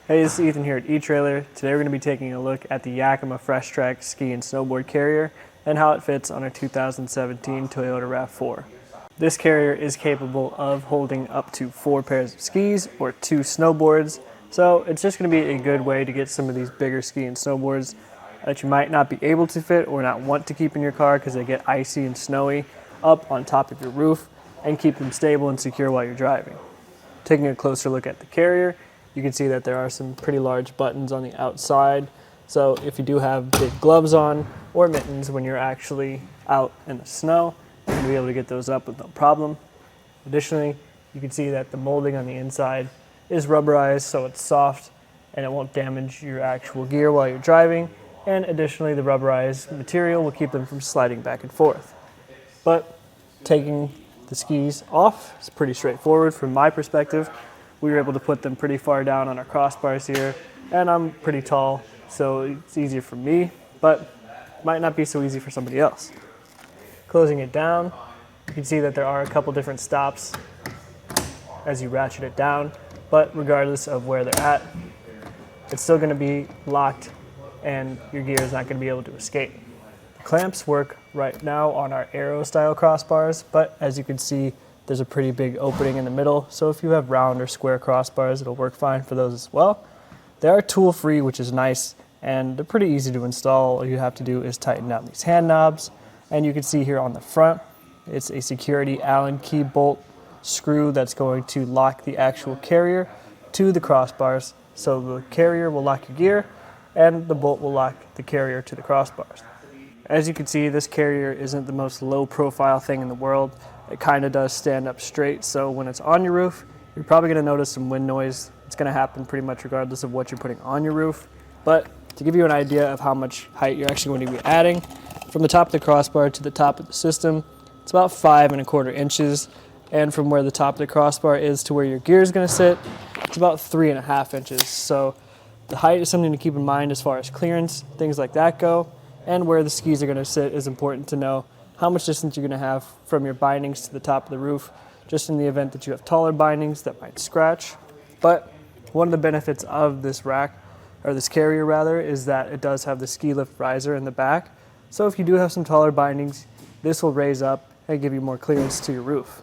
Hey, this is Ethan here at eTrailer. Today we're going to be taking a look at the Yakima FreshTrack ski and snowboard carrier and how it fits on our 2017 Toyota RAV4. This carrier is capable of holding up to 4 pairs of skis or 2 snowboards, so it's just going to be a good way to get some of these bigger ski and snowboards that you might not be able to fit or not want to keep in your car because they get icy and snowy up on top of your roof and keep them stable and secure while you're driving. Taking a closer look at the carrier, you can see that there are some pretty large buttons on the outside. So if you do have big gloves on or mittens when you're actually out in the snow, you're going to be able to get those up with no problem. Additionally, you can see that the molding on the inside is rubberized, so it's soft and it won't damage your actual gear while you're driving. And additionally, the rubberized material will keep them from sliding back and forth. But taking the skis off is pretty straightforward from my perspective. We were able to put them pretty far down on our crossbars here, and I'm pretty tall, so it's easier for me, but might not be so easy for somebody else. Closing it down, you can see that there are a couple different stops as you ratchet it down, but regardless of where they're at, it's still going to be locked and your gear is not going to be able to escape. The clamps work right now on our Aero style crossbars, but as you can see, there's a pretty big opening in the middle, so if you have round or square crossbars, it'll work fine for those as well. They are tool free, which is nice, and they're pretty easy to install. All you have to do is tighten down these hand knobs, and you can see here on the front, it's a security Allen key bolt screw that's going to lock the actual carrier to the crossbars. So the carrier will lock your gear, and the bolt will lock the carrier to the crossbars. As you can see, this carrier isn't the most low profile thing in the world. It kind of does stand up straight, so when it's on your roof, you're probably going to notice some wind noise. It's going to happen pretty much regardless of what you're putting on your roof. But to give you an idea of how much height you're actually going to be adding, from the top of the crossbar to the top of the system, it's about 5 1/4 inches. And from where the top of the crossbar is to where your gear is going to sit, it's about 3 1/2 inches. So the height is something to keep in mind as far as clearance, things like that go. And where the skis are going to sit is important to know how much distance you're going to have from your bindings to the top of the roof, just in the event that you have taller bindings that might scratch. But one of the benefits of this rack, or this carrier rather, is that it does have the ski lift riser in the back. So if you do have some taller bindings, this will raise up and give you more clearance to your roof.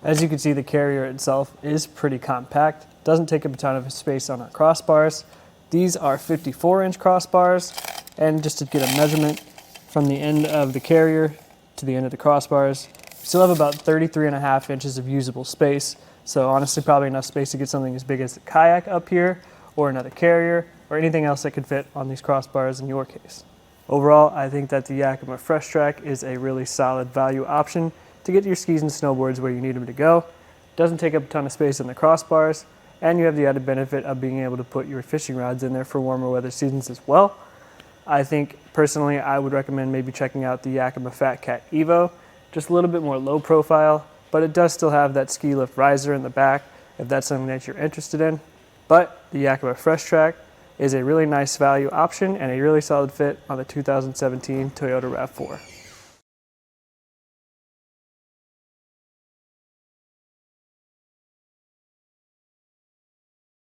As you can see, the carrier itself is pretty compact. Doesn't take up a ton of space on our crossbars. These are 54-inch crossbars, and just to get a measurement from the end of the carrier to the end of the crossbars, we still have about 33 1/2 inches of usable space. So honestly, probably enough space to get something as big as a kayak up here, or another carrier, or anything else that could fit on these crossbars in your case. Overall, I think that the Yakima FreshTrack is a really solid value option to get your skis and snowboards where you need them to go. It doesn't take up a ton of space on the crossbars, and you have the added benefit of being able to put your fishing rods in there for warmer weather seasons as well. I think personally I would recommend maybe checking out the Yakima Fat Cat Evo. Just a little bit more low profile, but it does still have that ski lift riser in the back if that's something that you're interested in. But the Yakima FreshTrack is a really nice value option and a really solid fit on the 2017 Toyota RAV4.